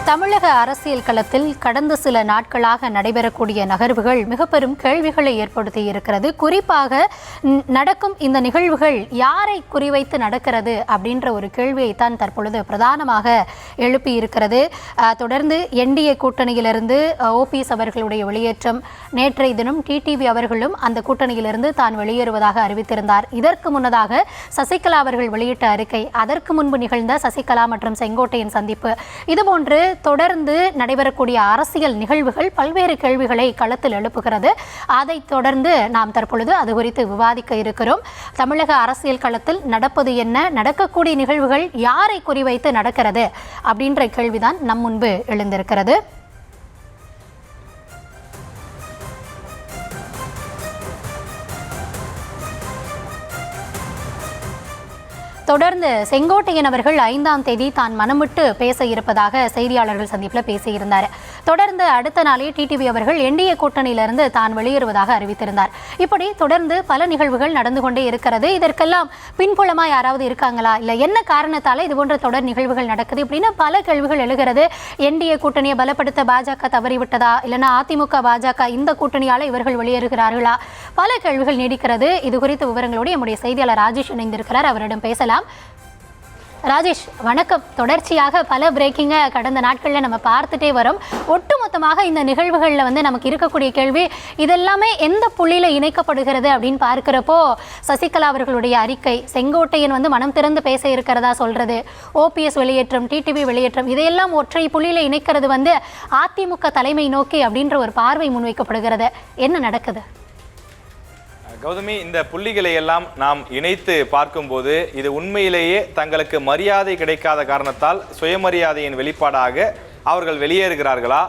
தமிழக அரசியல் களத்தில் கடந்த சில நாட்களாக நடைபெறக்கூடிய நகர்வுகள் மிக பெரும் கேள்விகளை ஏற்படுத்தி இருக்கிறது. குறிப்பாக நடக்கும் இந்த நிகழ்வுகள் யாரை குறிவைத்து நடக்கிறது அப்படின்ற ஒரு கேள்வியைத்தான் தற்பொழுது பிரதானமாக எழுப்பி இருக்கிறது. தொடர்ந்து என்டிஏ கூட்டணியிலிருந்து ஓபிஎஸ் அவர்களுடைய வெளியேற்றம், நேற்றைய தினம் டிடிவி அவர்களும் அந்த கூட்டணியிலிருந்து தான் வெளியேறுவதாக அறிவித்திருந்தார். இதற்கு முன்னதாக சசிகலா அவர்கள் வெளியிட்ட அறிக்கை, அதற்கு முன்பு நிகழ்ந்த சசிகலா மற்றும் செங்கோட்டையன் சந்திப்பு, இதுபோன்று தொடர்ந்து நடைபெறக்கூடிய அரசியல் நிகழ்வுகள் பல்வேறு கேள்விகளை களத்தில் எழுப்புகிறது. அதைத் தொடர்ந்து நாம் தற்பொழுது அது குறித்து விவாதிக்க இருக்கிறோம். தமிழக அரசியல் களத்தில் நடப்பது என்ன, நடக்கக்கூடிய நிகழ்வுகள் யாரை குறிவைத்து நடக்கிறது அப்படின்ற கேள்விதான் நம் முன்பு எழுந்திருக்கிறது. தொடர்ந்து செங்கோட்டையன் அவர்கள் 5ஆம் தேதி தான் மனமிட்டு பேச இருப்பதாக செய்தியாளர்கள் சந்திப்பில் பேசியிருந்தார். தொடர்ந்து அடுத்த நாளே டிடிவி அவர்கள் என்டிஏ கூட்டணியிலிருந்து தான் வெளியேறுவதாக அறிவித்திருந்தார். இப்படி தொடர்ந்து பல நிகழ்வுகள் நடந்து கொண்டே இருக்கிறது. இதற்கெல்லாம் பின்புலமா யாராவது இருக்காங்களா, இல்லை என்ன காரணத்தால இது போன்ற தொடர் நிகழ்வுகள் நடக்குது இப்படின்னு பல கேள்விகள் எழுகிறது. என்டிஏ கூட்டணியை பலப்படுத்த பாஜக தவறிவிட்டதா, இல்லைன்னா அதிமுக பாஜக இந்த கூட்டணியால இவர்கள் வெளியேறுகிறார்களா, பல கேள்விகள் நீடிக்கிறது. இது குறித்த விவரங்களோடு நம்முடைய செய்தியாளர் ராஜேஷ் இணைந்திருக்கிறார். அவரிடம் பேசலாம். ராஜேஷ், வணக்கம். தொடர்ச்சியாக பல பிரேக்கிங்கை கடந்த நாட்களில் நம்ம பார்த்துட்டே வரோம். ஒட்டுமொத்தமாக இந்த நிகழ்வுகளில் நமக்கு இருக்கக்கூடிய கேள்வி, இதெல்லாமே எந்த புள்ளியில் இணைக்கப்படுகிறது அப்படின்னு பார்க்கிறப்போ, சசிகலா அவர்களுடைய அறிக்கை, செங்கோட்டையன் மனம் திறந்து பேச இருக்கிறதா சொல்றது, ஓபிஎஸ் வெளியேற்றம், டிடிவி வெளியேற்றம், இதையெல்லாம் ஒற்றை புள்ளியில் இணைக்கிறது அதிமுக தலைமை நோக்கி அப்படின்ற ஒரு பார்வை முன்வைக்கப்படுகிறது. என்ன நடக்குது? கௌதமி, இந்த புள்ளிகளை எல்லாம் நாம் இணைத்து பார்க்கும்போது இது உண்மையிலேயே தங்களுக்கு மரியாதை கிடைக்காத காரணத்தால் சுயமரியாதையின் வெளிப்பாடாக அவர்கள் வெளியேறுகிறார்களா,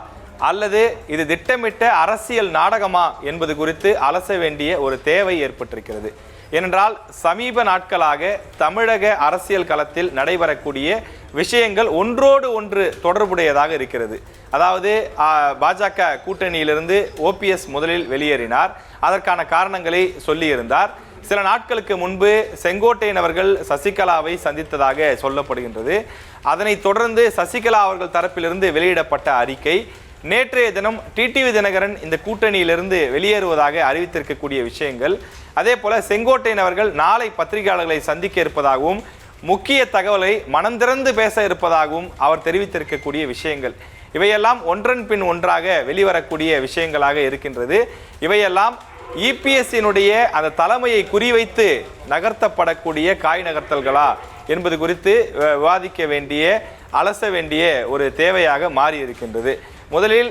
அல்லது இது திட்டமிட்ட அரசியல் நாடகமா என்பது குறித்து அலச வேண்டிய ஒரு தேவை ஏற்பட்டிருக்கிறது. ஏனென்றால் சமீப நாட்களாக தமிழக அரசியல் களத்தில் நடைபெறக்கூடிய விஷயங்கள் ஒன்றோடு ஒன்று தொடர்புடையதாக இருக்கிறது. அதாவது பாஜக கூட்டணியிலிருந்து ஓபிஎஸ் முதலில் வெளியேறினார். அதற்கான காரணங்களை சொல்லியிருந்தார். சில நாட்களுக்கு முன்பு செங்கோட்டையன் அவர்கள் சசிகலாவை சந்தித்ததாக சொல்லப்படுகின்றது. அதனைத் தொடர்ந்து சசிகலா அவர்கள் தரப்பிலிருந்து வெளியிடப்பட்ட அறிக்கை, நேற்றைய தினம் டிடிவி தினகரன் இந்த கூட்டணியிலிருந்து வெளியேறுவதாக அறிவித்திருக்கக்கூடிய விஷயங்கள், அதே போல செங்கோட்டையன் அவர்கள் நாளை பத்திரிகையாளர்களை சந்திக்க இருப்பதாகவும் முக்கிய தகவலை மனம் திறந்து பேச இருப்பதாகவும் அவர் தெரிவித்திருக்கக்கூடிய விஷயங்கள், இவையெல்லாம் ஒன்றன் பின் ஒன்றாக வெளிவரக்கூடிய விஷயங்களாக இருக்கின்றது. இவையெல்லாம் இபிஎஸ்சினுடைய அந்த தலைமையை குறிவைத்து நகர்த்தப்படக்கூடிய காய் நகர்த்தல்களா என்பது குறித்து விவாதிக்க வேண்டிய, அலச வேண்டிய ஒரு தேவையாக மாறி இருக்கின்றது. முதலில்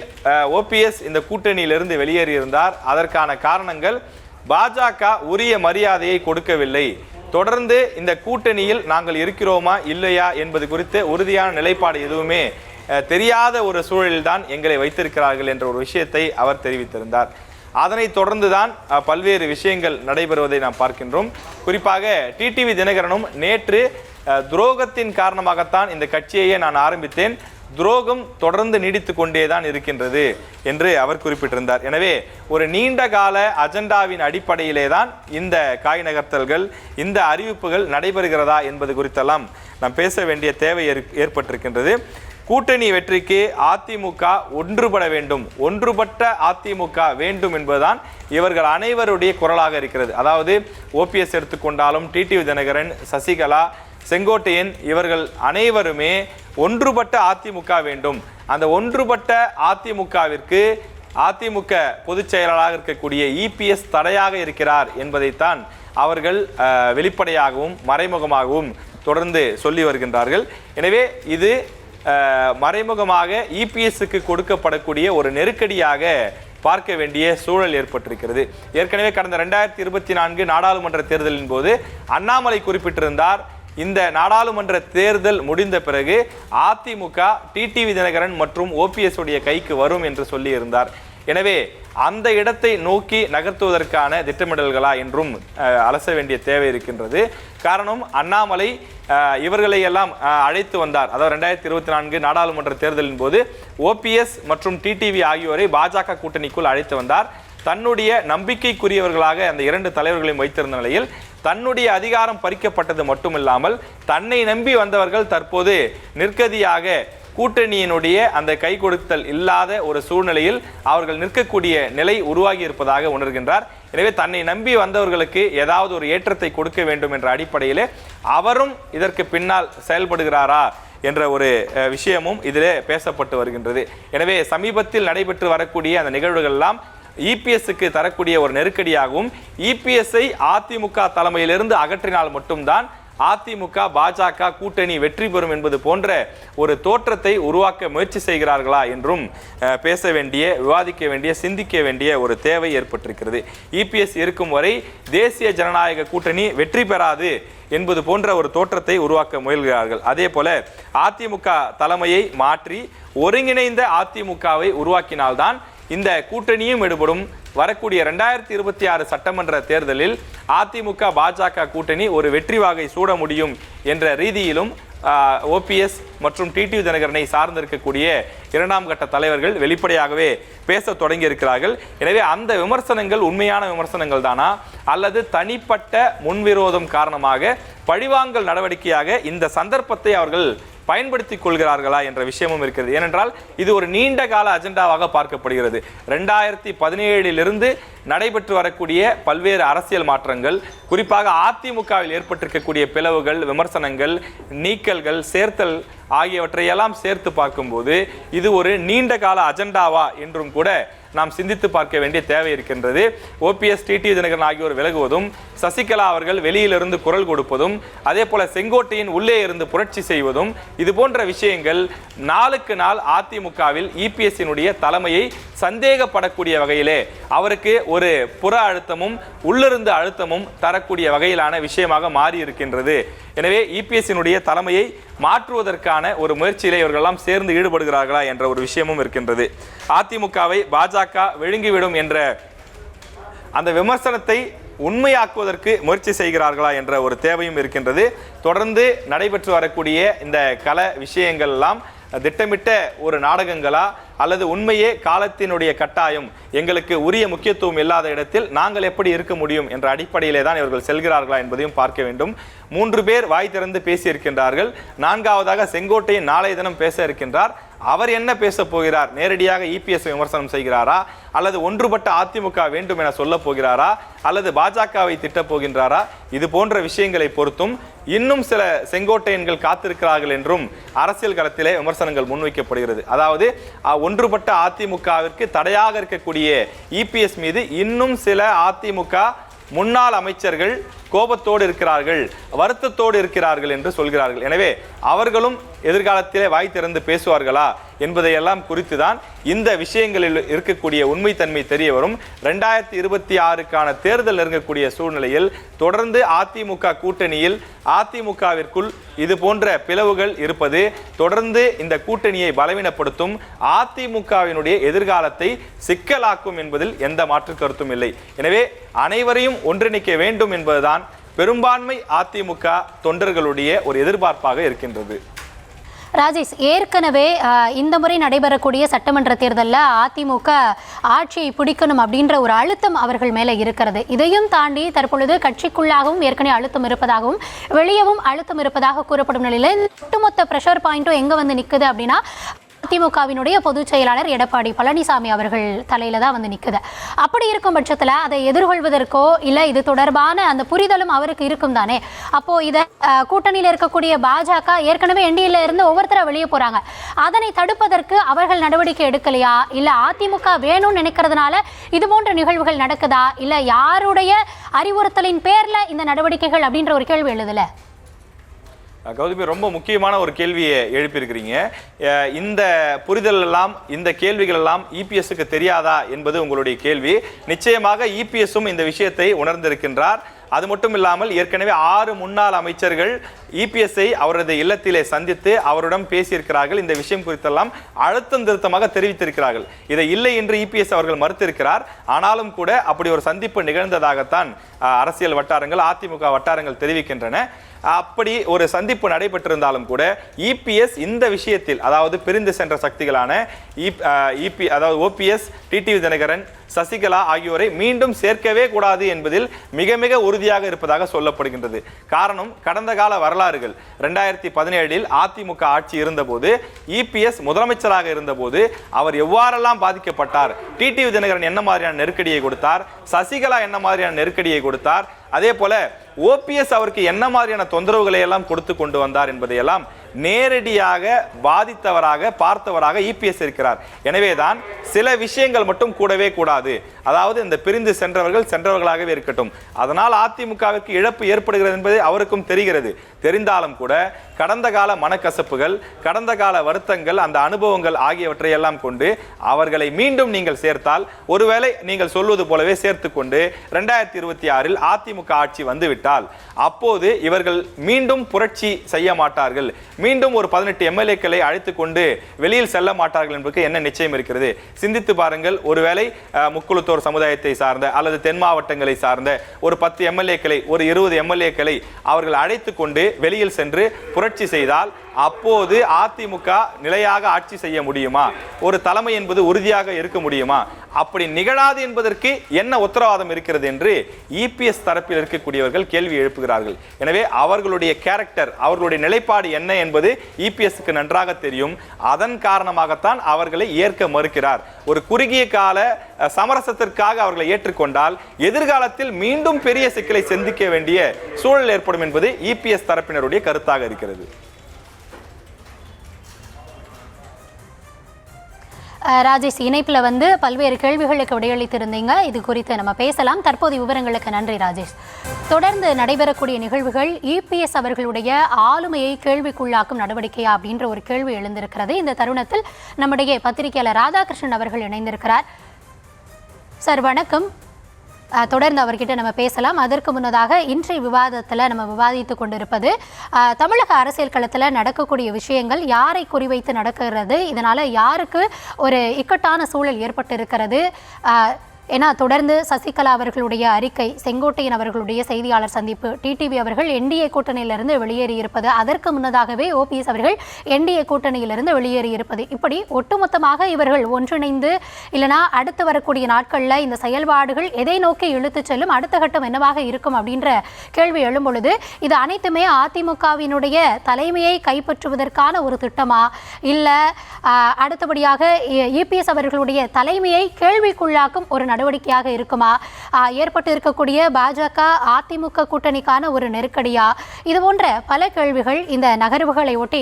ஓபிஎஸ் இந்த கூட்டணியிலிருந்து வெளியேறியிருந்தார். அதற்கான காரணங்கள், பாஜக உரிய மரியாதையை கொடுக்கவில்லை, தொடர்ந்து இந்த கூட்டணியில் நாங்கள் இருக்கிறோமா இல்லையா என்பது குறித்து உறுதியான நிலைப்பாடு எதுவுமே தெரியாத ஒரு சூழலில்தான் எங்களை வைத்திருக்கிறார்கள் என்ற ஒரு விஷயத்தை அவர் தெரிவித்திருந்தார். அதனைத் தொடர்ந்துதான் பல்வேறு விஷயங்கள் நடைபெறுவதை நாம் பார்க்கின்றோம். குறிப்பாக டிடிவி தினகரனும் நேற்று துரோகத்தின் காரணமாகத்தான் இந்த கட்சியையே நான் ஆரம்பித்தேன், துரோகம் தொடர்ந்து நீடித்து கொண்டேதான் இருக்கின்றது என்று அவர் குறிப்பிட்டிருந்தார். எனவே ஒரு நீண்ட கால அஜெண்டாவின் அடிப்படையிலே தான் இந்த காய் நகர்த்தல்கள், இந்த அறிவிப்புகள் நடைபெறுகிறதா என்பது குறித்தெல்லாம் நாம் பேச வேண்டிய தேவை ஏற்பட்டிருக்கின்றது. கூட்டணி வெற்றிக்கு அதிமுக ஒன்றுபட வேண்டும், ஒன்றுபட்ட அதிமுக வேண்டும் என்பதுதான் இவர்கள் அனைவருடைய குரலாக இருக்கிறது. அதாவது ஓபிஎஸ் எடுத்துக்கொண்டாலும், டிடிவி தினகரன், சசிகலா, செங்கோட்டையன், இவர்கள் அனைவருமே ஒன்றுபட்ட அதிமுக வேண்டும். அந்த ஒன்றுபட்ட அதிமுகவிற்கு அதிமுக பொதுச் செயலாளராக இருக்கக்கூடிய இபிஎஸ் தடையாக இருக்கிறார் என்பதைத்தான் அவர்கள் வெளிப்படையாகவும் மறைமுகமாகவும் தொடர்ந்து சொல்லி வருகின்றார்கள். எனவே இது மறைமுகமாக இபிஎஸ்க்கு கொடுக்கப்படக்கூடிய ஒரு நெருக்கடியாக பார்க்க வேண்டிய சூழல் ஏற்பட்டிருக்கிறது. ஏற்கனவே கடந்த 2024 நாடாளுமன்ற தேர்தலின் போது அண்ணாமலை குறிப்பிட்டிருந்தார், இந்த நாடாளுமன்ற தேர்தல் முடிந்த பிறகு அதிமுக டிடிவி தினகரன் மற்றும் ஓபிஎஸ் உடைய கைக்கு வரும் என்று சொல்லியிருந்தார். எனவே அந்த இடத்தை நோக்கி நகர்த்துவதற்கான திட்டமிடல்களா என்றும் அலச வேண்டிய தேவை இருக்கின்றது. காரணம், அண்ணாமலை இவர்களை எல்லாம் அழைத்து வந்தார். அதாவது 2024 நாடாளுமன்ற தேர்தலின் போது ஓபிஎஸ் மற்றும் டிடிவி ஆகியோரை பாஜக கூட்டணிக்குள் அழைத்து வந்தார். தன்னுடைய நம்பிக்கைக்குரியவர்களாக அந்த இரண்டு தலைவர்களையும் வைத்திருந்த நிலையில் தன்னுடைய அதிகாரம் பறிக்கப்பட்டது மட்டுமில்லாமல் தன்னை நம்பி வந்தவர்கள் தற்போது நிர்கதியாக கூட்டணியினுடைய அந்த கை கொடுத்தல் இல்லாத ஒரு சூழ்நிலையில் அவர்கள் நிற்கக்கூடிய நிலை உருவாகி இருப்பதாக உணர்கின்றார். எனவே தன்னை நம்பி வந்தவர்களுக்கு ஏதாவது ஒரு ஏற்றத்தை கொடுக்க வேண்டும் என்ற அடிப்படையிலே அவரும் இதற்கு பின்னால் செயல்படுகிறாரா என்ற ஒரு விஷயமும் இதிலே பேசப்பட்டு வருகின்றது. எனவே சமீபத்தில் நடைபெற்று வரக்கூடிய அந்த நிகழ்வுகள் எல்லாம் இபிஎஸ்க்கு தரக்கூடிய ஒரு நெருக்கடியாகவும் இபிஎஸ்ஐ அதிமுக தலைமையிலிருந்து அகற்றினால் மட்டும்தான் அதிமுக பாஜக கூட்டணி வெற்றி பெறும் என்பது போன்ற ஒரு தோற்றத்தை உருவாக்க முயற்சி செய்கிறார்களா என்றும் பேச வேண்டிய, விவாதிக்க வேண்டிய, சிந்திக்க வேண்டிய ஒரு தேவை ஏற்பட்டிருக்கிறது. இபிஎஸ் இருக்கும் வரை தேசிய ஜனநாயக கூட்டணி வெற்றி பெறாது என்பது போன்ற ஒரு தோற்றத்தை உருவாக்க முயல்கிறார்கள். அதே போல அதிமுக தலைமையை மாற்றி ஒருங்கிணைந்த அதிமுகவை உருவாக்கினால்தான் இந்த கூட்டணியும் எடுபடும். வரக்கூடிய 2026 சட்டமன்ற தேர்தலில் அதிமுக பாஜக கூட்டணி ஒரு வெற்றி வாகை சூட முடியும் என்ற ரீதியிலும் ஓபிஎஸ் மற்றும் டிடிவி தினகரனை சார்ந்திருக்கக்கூடிய இரண்டாம் கட்ட தலைவர்கள் வெளிப்படையாகவே பேச தொடங்கி இருக்கிறார்கள். எனவே அந்த விமர்சனங்கள் உண்மையான விமர்சனங்கள் தானா அல்லது தனிப்பட்ட முன்விரோதம் காரணமாக பழிவாங்கல் நடவடிக்கையாக இந்த சந்தர்ப்பத்தை அவர்கள் பயன்படுத்திக் கொள்கிறார்களா என்ற விஷயமும் இருக்கிறது. ஏனென்றால் இது ஒரு நீண்ட கால அஜெண்டாவாக பார்க்கப்படுகிறது. 2017 நடைபெற்று வரக்கூடிய பல்வேறு அரசியல் மாற்றங்கள், குறிப்பாக அதிமுகவில் ஏற்பட்டிருக்கக்கூடிய பிளவுகள், விமர்சனங்கள், நீக்கல்கள், சேர்த்தல் ஆகியவற்றையெல்லாம் சேர்த்து பார்க்கும்போது இது ஒரு நீண்ட கால அஜெண்டாவா என்றும் கூட நாம் சிந்தித்து பார்க்க வேண்டிய தேவை இருக்கின்றது. ஓபிஎஸ், டிடிவி தினகரன் ஆகியோர் விலகுவதும், சசிகலா அவர்கள் வெளியிலிருந்து குரல் கொடுப்பதும், அதே போல செங்கோட்டையின் உள்ளே இருந்து புரட்சி செய்வதும், இது போன்ற விஷயங்கள் நாளுக்கு நாள் அதிமுகவில் இபிஎஸ்னுடைய தலைமையை சந்தேகப்படக்கூடிய வகையிலே அவருக்கு ஒரு புற அழுத்தமும் உள்ளிருந்து அழுத்தமும் தரக்கூடிய வகையிலான விஷயமாக மாறி இருக்கின்றது. எனவே இபிஎஸ்னுடைய தலைமையை மாற்றுவதற்கான ஒரு முயற்சியிலே இவர்களெல்லாம் சேர்ந்து ஈடுபடுகிறார்களா என்ற ஒரு விஷயமும் இருக்கின்றது. அதிமுகவை பாஜக விழுங்கிவிடும் என்ற அந்த விமர்சனத்தை உண்மையாக்குவதற்கு முயற்சி செய்கிறார்களா என்ற ஒரு தேவையும் இருக்கின்றது. தொடர்ந்து நடைபெற்று வரக்கூடிய இந்த கள விஷயங்கள் எல்லாம் திட்டமிட்ட ஒரு நாடகங்களா அல்லது உண்மையே காலத்தினுடைய கட்டாயம், எங்களுக்கு உரிய முக்கியத்துவம் இல்லாத இடத்தில் நாங்கள் எப்படி இருக்க முடியும் என்ற அடிப்படையிலே தான் இவர்கள் செல்கிறார்களா என்பதையும் பார்க்க வேண்டும். 3 பேர் வாய் திறந்து பேசியிருக்கின்றார்கள். 4வதாக செங்கோட்டையின் நாளைய தினம் பேச இருக்கின்றார். அவர் என்ன பேச போகிறார்? நேரடியாக இபிஎஸ் விமர்சனம் செய்கிறாரா அல்லது ஒன்றுபட்ட அதிமுக வேண்டும் என சொல்ல போகிறாரா அல்லது பாஜகவை திட்டப் போகின்றாரா? இது போன்ற விஷயங்களை பொறுத்தும் இன்னும் சில செங்கோட்டையன்கள் காத்திருக்கிறார்கள் என்றும் அரசியல் களத்திலே விமர்சனங்கள் முன்வைக்கப்படுகிறது. அதாவது ஒன்றுபட்ட அதிமுகவிற்கு தடையாக இருக்கக்கூடிய இபிஎஸ் மீது இன்னும் சில அதிமுக முன்னாள் அமைச்சர்கள் கோபத்தோடு இருக்கிறார்கள், வருத்தத்தோடு இருக்கிறார்கள் என்று சொல்கிறார்கள். எனவே அவர்களும் எதிர்காலத்திலே வாய் திறந்து பேசுவார்களா என்பதையெல்லாம் குறித்துதான் இந்த விஷயங்களில் இருக்கக்கூடிய உண்மைத்தன்மை தெரிய வரும். 2026க்கான தேர்தல் நெருங்கக்கூடிய சூழ்நிலையில் தொடர்ந்து அதிமுக கூட்டணியில் அதிமுகவிற்குள் இது போன்ற பிளவுகள் இருப்பது தொடர்ந்து இந்த கூட்டணியை பலவீனப்படுத்தும், அதிமுகவினுடைய எதிர்காலத்தை சிக்கலாக்கும் என்பதில் எந்த மாற்று கருத்தும் இல்லை. எனவே அனைவரையும் ஒன்றிணைக்க வேண்டும் என்பதுதான் பெரும்பான்மை அதிமுக தொண்டர்களுடைய ஒரு எதிர்பார்ப்பாக இருக்கின்றது. ராஜேஷ், ஏற்கனவே இந்த முறை நடைபெறக்கூடிய சட்டமன்ற தேர்தலில் அதிமுக ஆட்சியை பிடிக்கணும் அப்படின்ற ஒரு அழுத்தம் அவர்கள் மேலே இருக்கிறது. இதையும் தாண்டி தற்பொழுது கட்சிக்குள்ளாகவும் ஏற்கனவே அழுத்தம் இருப்பதாகவும் வெளியவும் அழுத்தம் இருப்பதாக கூறப்படும் நிலையில் ஒட்டுமொத்த ப்ரெஷர் பாயிண்ட்டும் எங்கே வந்து நிற்குது அப்படின்னா அதிமுகவினுடைய பொதுச் செயலாளர் எடப்பாடி பழனிசாமி அவர்கள் தலையில தான் வந்து நிற்குது. அப்படி இருக்கும் பட்சத்தில் அதை எதிர்கொள்வதற்கோ இல்லை இது தொடர்பான அந்த புரிதலும் அவருக்கு இருக்கும் தானே. அப்போ இதை கூட்டணியில் இருக்கக்கூடிய பாஜக ஏற்கனவே என்டிஏல இருந்து ஒவ்வொருத்தரை வெளியே போறாங்க. அதனை தடுப்பதற்கு அவர்கள் நடவடிக்கை எடுக்கலையா? இல்லை அதிமுக வேணும்னு நினைக்கிறதுனால இது போன்ற நிகழ்வுகள் நடக்குதா? இல்லை யாருடைய அறிவுறுத்தலின் பேர்ல இந்த நடவடிக்கைகள் அப்படின்ற ஒரு கேள்வி எழுதல? கௌதமி, ரொம்ப முக்கியமான ஒரு கேள்வியை எழுப்பியிருக்கிறீங்க. இந்த புரிதல் எல்லாம், இந்த கேள்விகள் எல்லாம் இபிஎஸ்க்கு தெரியாதா என்பது உங்களுடைய கேள்வி. நிச்சயமாக இபிஎஸும் இந்த விஷயத்தை உணர்ந்திருக்கின்றார். அது மட்டும் இல்லாமல் ஏற்கனவே 6 முன்னாள் அமைச்சர்கள் இபிஎஸ்ஐ அவரது இல்லத்திலே சந்தித்து அவரிடம் பேசியிருக்கிறார்கள். இந்த விஷயம் குறித்தெல்லாம் அழுத்தம் திருத்தமாக தெரிவித்திருக்கிறார்கள். இதை இல்லை என்று இபிஎஸ் அவர்கள் மறுத்திருக்கிறார். ஆனாலும் கூட அப்படி ஒரு சந்திப்பு நிகழ்ந்ததாகத்தான் அரசியல் வட்டாரங்கள், அதிமுக வட்டாரங்கள் தெரிவிக்கின்றன. அப்படி ஒரு சந்திப்பு நடைபெற்றிருந்தாலும் கூட இபிஎஸ் இந்த விஷயத்தில், அதாவது பிரிந்து சென்ற சக்திகளான அதாவது ஓபிஎஸ், டிடிவி தினகரன், சசிகலா ஆகியோரை மீண்டும் சேர்க்கவே கூடாது என்பதில் மிக மிக உறுதியாக இருப்பதாக சொல்லப்படுகின்றது. காரணம், கடந்த கால வரலாறுகள். 2017 அதிமுக ஆட்சி இருந்தபோது இபிஎஸ் முதலமைச்சராக இருந்தபோது அவர் எவ்வாறெல்லாம் பாதிக்கப்பட்டார், டிடிவி தினகரன் என்ன மாதிரியான நெருக்கடியை கொடுத்தார், சசிகலா என்ன மாதிரியான நெருக்கடியை கொடுத்தார், அதே போல ஓபிஎஸ் அவருக்கு என்ன மாதிரியான தொந்தரவுகளை எல்லாம் கொடுத்து கொண்டு வந்தார் என்பதையெல்லாம் நேரடியாக பாதித்தவராக பார்த்தவராக இபிஎஸ் இருக்கிறார். எனவேதான் சில விஷயங்கள் மட்டும் கூடவே கூடாது. அதாவது இந்த பிரிந்து சென்றவர்கள் சென்றவர்களாகவே இருக்கட்டும். அதனால் அதிமுகவிற்கு இழப்பு ஏற்படுகிறது என்பது அவருக்கும் தெரிகிறது. தெரிந்தாலும் கூட கடந்த கால மனக்கசப்புகள், கடந்த கால வருத்தங்கள், அந்த அனுபவங்கள் ஆகியவற்றை எல்லாம் கொண்டு அவர்களை மீண்டும் நீங்கள் சேர்த்தால், ஒருவேளை நீங்கள் சொல்வது போலவே சேர்த்து கொண்டு 2026 அதிமுக ஆட்சி வந்துவிட்டால் அப்போது இவர்கள் மீண்டும் புரட்சி செய்ய மாட்டார்கள், மீண்டும் ஒரு 18 எம்எல்ஏக்களை அழைத்து கொண்டு வெளியில் செல்ல மாட்டார்கள் என்பதற்கு என்ன நிச்சயம் இருக்கிறது? சிந்தித்து பாருங்கள். ஒருவேளை முக்குளத்தோர் சமுதாயத்தை சார்ந்த அல்லது தென் மாவட்டங்களை சார்ந்த ஒரு 10 எம்எல்ஏக்களை, ஒரு 20 எம்எல்ஏக்களை அவர்கள் அழைத்து கொண்டு வெளியில் சென்று புரட்சி செய்தால் அப்போது அதிமுக நிலையாக ஆட்சி செய்ய முடியுமா? ஒரு தலைமை என்பது உறுதியாக இருக்க முடியுமா? அப்படி நிகழாது என்பதற்கு என்ன உத்தரவாதம் இருக்கிறது என்று இபிஎஸ் தரப்பில் இருக்கக்கூடியவர்கள் கேள்வி எழுப்புகிறார்கள். எனவே அவர்களுடைய கேரக்டர், அவர்களுடைய நிலைப்பாடு என்ன என்பது இபிஎஸ்க்கு நன்றாக தெரியும். அதன் காரணமாகத்தான் அவர்களை ஏற்க மறுக்கிறார். ஒரு குறுகிய கால சமரசத்திற்காக அவர்களை ஏற்றுக்கொண்டால் எதிர்காலத்தில் மீண்டும் பெரிய சிக்கலை சந்திக்க வேண்டிய சூழல் ஏற்படும் என்பது இபிஎஸ் தரப்பினருடைய கருத்தாக இருக்கிறது. ராஜேஷ், இணைப்புல பல்வேறு கேள்விகளுக்கு விடையளித்திருந்தீங்க. இது குறித்து நம்ம பேசலாம். தற்போதைய விவரங்களுக்கு நன்றி ராஜேஷ். தொடர்ந்து நடைபெறக்கூடிய நிகழ்வுகள் இபிஎஸ் அவர்களுடைய ஆளுமையை கேள்விக்குள்ளாக்கும் நடவடிக்கையா அப்படின்ற ஒரு கேள்வி எழுந்திருக்கிறது. இந்த தருணத்தில் நம்முடைய பத்திரிகையாளர் ராதாகிருஷ்ணன் அவர்கள் இணைந்திருக்கிறார். சார் வணக்கம். தொடர்ந்து அவர்கிட்ட நம்ம பேசலாம். அதற்கு முன்னதாக இன்றைய விவாதத்தில் நம்ம விவாதித்து கொண்டிருப்பது தமிழக அரசியல் களத்தில் நடக்கக்கூடிய விஷயங்கள் யாரை குறிவைத்து நடக்கிறது, இதனால் யாருக்கு ஒரு இக்கட்டான சூழல் ஏற்பட்டு இருக்கிறது. ஏன்னா தொடர்ந்து சசிகலா அவர்களுடைய அறிக்கை, செங்கோட்டையன் அவர்களுடைய செய்தியாளர் சந்திப்பு, டிடிவி அவர்கள் என்டிஏ கூட்டணியிலிருந்து வெளியேறியிருப்பது, அதற்கு முன்னதாகவே ஓபிஎஸ் அவர்கள் என்டிஏ கூட்டணியிலிருந்து வெளியேறியிருப்பது, இப்படி ஒட்டுமொத்தமாக இவர்கள் ஒன்றிணைந்து இல்லைனா அடுத்து வரக்கூடிய நாட்களில் இந்த செயல்பாடுகள் எதை நோக்கி இழுத்து செல்லும், அடுத்த கட்டம் என்னவாக இருக்கும் அப்படின்ற கேள்வி எழும் பொழுது இது அனைத்துமே அதிமுகவினுடைய தலைமையை கைப்பற்றுவதற்கான ஒரு திட்டமா, இல்லை அடுத்தபடியாக இபிஎஸ் அவர்களுடைய தலைமையை கேள்விக்குள்ளாக்கும் ஒரு நடவடிக்கையாக இருக்குமா, ஏற்பட்டு இருக்கக்கூடிய பாஜக அதிமுக கூட்டணிக்கான ஒரு நெருக்கடியா, இது போன்ற பல கேள்விகள் இந்த நகர்வுகளை ஒட்டி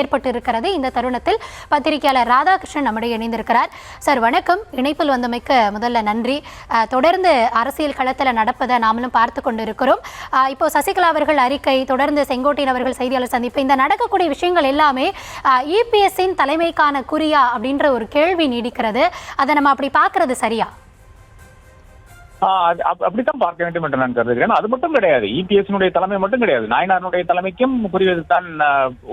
ஏற்பட்டு இருக்கிறது. இந்த தருணத்தில் பத்திரிகையாளர் ராதாகிருஷ்ணன் நம்முடைய இணைந்திருக்கிறார். சார் வணக்கம். இணைப்பில் வந்தமைக்கு முதல்ல நன்றி. தொடர்ந்து அரசியல் களத்தில் நடப்பதை நாமளும் பார்த்து கொண்டு இருக்கிறோம். இப்போ சசிகலா அவர்கள் அறிக்கை, தொடர்ந்து செங்கோட்டையன் அவர்கள் செய்தியாளர் சந்திப்பு, இந்த நடக்கக்கூடிய விஷயங்கள் எல்லாமே இபிஎஸ்ஸின் தலைமைக்கான குறியா அப்படின்ற ஒரு கேள்வி நீடிக்கிறது. அதை நம்ம அப்படி பார்க்கறது சரியா? அப்படித்தான் பார்க்க வேண்டும் என்று நான் கருதுகிறேன். அது மட்டும் கிடையாது, இபிஎஸ்னுடைய தலைமை மட்டும் கிடையாது, நாயனாருடைய தலைமைக்கும் புரிவதுதான்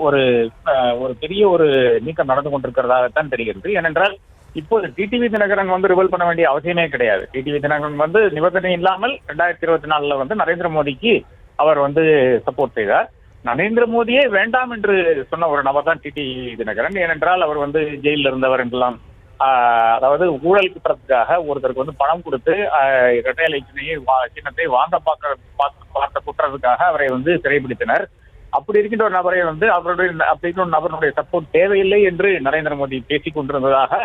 ஒரு பெரிய ஒரு நீக்கம் நடந்து கொண்டிருக்கிறதாகத்தான் தெரிகிறது. ஏனென்றால் இப்போது டிடிவி தினகரன் ரிவல் பண்ண வேண்டிய அவசியமே கிடையாது. டிடிவி தினகரன் நிபந்தனை இல்லாமல் 2024 நரேந்திர மோடிக்கு அவர் சப்போர்ட் செய்தார். நரேந்திர மோடியே வேண்டாம் என்று சொன்ன ஒரு நபர் தான் டிடிவி தினகரன். ஏனென்றால் அவர் ஜெயிலில் இருந்தவர் என்றெல்லாம், அதாவது ஊழல் குற்றத்துக்காக ஒருத்தருக்கு பணம் கொடுத்து இரட்டை சின்னத்தை வாங்க பார்த்த குற்றத்துக்காக அவரை சிறைப்பிடித்தனர். அப்படி இருக்கின்ற ஒரு நபரை அப்படி ஒரு நபருடைய சப்போர்ட் தேவையில்லை என்று நரேந்திர மோடி பேசிக் கொண்டிருந்ததாக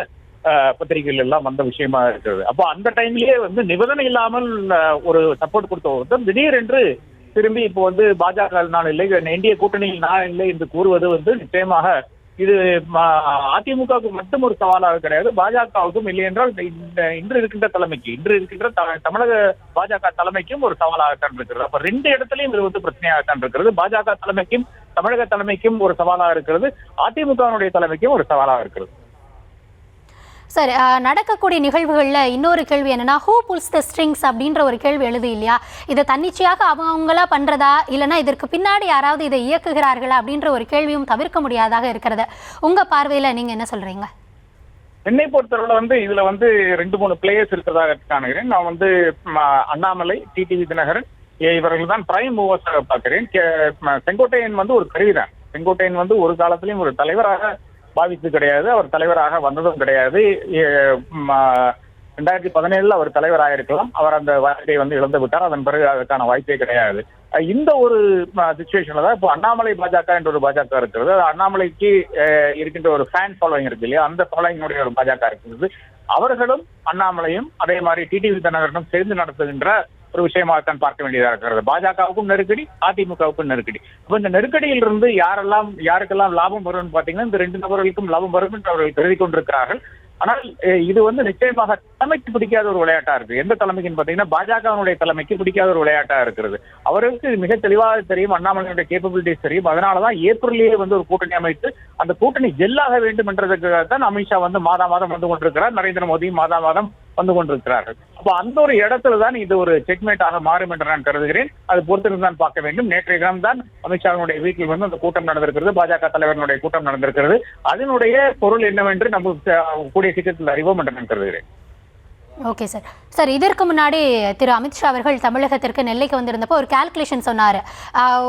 பத்திரிகைகள் எல்லாம் வந்த விஷயமா இருக்கிறது. அப்போ அந்த டைம்லயே நிபந்தனை இல்லாமல் ஒரு சப்போர்ட் கொடுத்த ஒருத்தர் திடீரென்று திரும்பி இப்போ பாஜக நான் இல்லை, என்டிஏ கூட்டணியில் நான் இல்லை என்று கூறுவது நிச்சயமாக இது அதிமுகவுக்கு மட்டும் ஒரு சவாலாக கிடையாது, பாஜகவுக்கும் இல்லை என்றால் இன்று இருக்கின்ற தமிழக பாஜக தலைமைக்கும் ஒரு சவாலாகத்தான் இருக்கிறது. அப்ப ரெண்டு இடத்துலையும் இது பிரச்சனையாகத்தான் இருக்கிறது. பாஜக தலைமைக்கும் தமிழக தலைமைக்கும் ஒரு சவாலாக இருக்கிறது, அதிமுகவினுடைய தலைமைக்கும் ஒரு சவாலாக இருக்கிறது. சார், நடக்கக்கூடிய நிகழ்வுகளில் இன்னொரு கேள்வி என்னன்னா, ஹூ புல்ஸ் த ஸ்ட்ரிங்ஸ் அப்படின்ற ஒரு கேள்வி எழுது இல்லையா? இதை தன்னிச்சையாக அவங்களா பண்றதா, இல்லைன்னா இதற்கு பின்னாடி யாராவது இதை இயக்குகிறார்களா அப்படின்ற ஒரு கேள்வியும் தவிர்க்க முடியாதாக இருக்கிறது. உங்க பார்வையில நீங்க என்ன சொல்றீங்க? என்னை பொறுத்தவரை இதுல 2-3 பிளேயர்ஸ் இருக்கிறதாக காணுகிறேன். நான் அண்ணாமலை, டிடிவி தினகரன் இவர்கள் தான் பிரைம் மூவர்ஸாக பார்க்கிறேன். செங்கோட்டையன் ஒரு கருவிதான். செங்கோட்டையன் ஒரு காலத்திலையும் ஒரு தலைவராக பாவித்து கிடையாது, அவர் தலைவராக வந்ததும் கிடையாது. 2017 அவர் தலைவர் ஆயிருக்கலாம். அவர் அந்த வாய்ப்பை வந்து இழந்து விட்டார். அதன் பிறகு அதற்கான வாய்ப்பே கிடையாது. இந்த ஒரு சிச்சுவேஷன்ல தான் இப்போ அண்ணாமலை பாஜக என்ற ஒரு பாஜக இருக்கிறது. அண்ணாமலைக்கு இருக்கின்ற ஒரு ஃபேன் ஃபாலோயிங் இருக்கு இல்லையா, அந்த ஃபாலோயிங்குடைய ஒரு பாஜக இருக்கிறது. அவர்களும் அண்ணாமலையும் அதே மாதிரி டிடிவி தினகரனும் சேர்ந்து நடத்துகின்ற ஒரு விஷயமாகத்தான் பார்க்க வேண்டியதாக இருக்கிறது. பாஜகவுக்கும் நெருக்கடி, அதிமுகவுக்கும் நெருக்கடி. அப்ப இந்த நெருக்கடியில் இருந்து யாருக்கெல்லாம் லாபம் வரும்னு பாத்தீங்கன்னா இந்த 2 நபர்களுக்கும் லாபம் வரும் என்று அவர்கள் கருதி கொண்டிருக்கிறார்கள். ஆனால் இது வந்து நிச்சயமாக தலைமைக்கு பிடிக்காத ஒரு விளையாட்டா இருக்கு. எந்த தலைமைக்குன்னு பாத்தீங்கன்னா பாஜகவினுடைய தலைமைக்கு பிடிக்காத ஒரு விளையாட்டா இருக்கிறது. அவருக்கு மிக தெளிவாக தெரியும், அண்ணாமலையுடைய கேப்பபிலிட்டிஸ் தெரியும். அதனாலதான் ஏப்ரல்லேயே வந்து ஒரு கூட்டணி அமைத்து அந்த கூட்டணி ஜெல்லாக வேண்டும் என்றதுக்காக தான் அமித்ஷா வந்து மாதம் வந்து கொண்டிருக்கிறார். நரேந்திர மோடி மாதம் வந்து கொண்டிருக்கிறார்கள். அப்ப அந்த ஒரு இடத்துல தான் இது ஒரு செக்மேட்டாக மாறும் என்று நான் கருதுகிறேன். அது பொறுத்திருந்து தான் பார்க்க வேண்டும். நேற்றைய தினம் தான் அமித்ஷாவினுடைய வீட்டில் வந்து அந்த கூட்டம் நடந்திருக்கிறது, பாஜக தலைவர்களுடைய கூட்டம் நடந்திருக்கிறது. அதனுடைய பொருள் என்னவென்று நம்ம கூடிய சீக்கிரத்தில் அறிவோம் என்று நான் கருதுகிறேன். Okay sir. சார், இதற்கு முன்னாடி திரு அமித்ஷா அவர்கள் தமிழகத்திற்கு நெல்லைக்கு வந்திருந்தப்போ ஒரு கால்குலேஷன் சொன்னார்.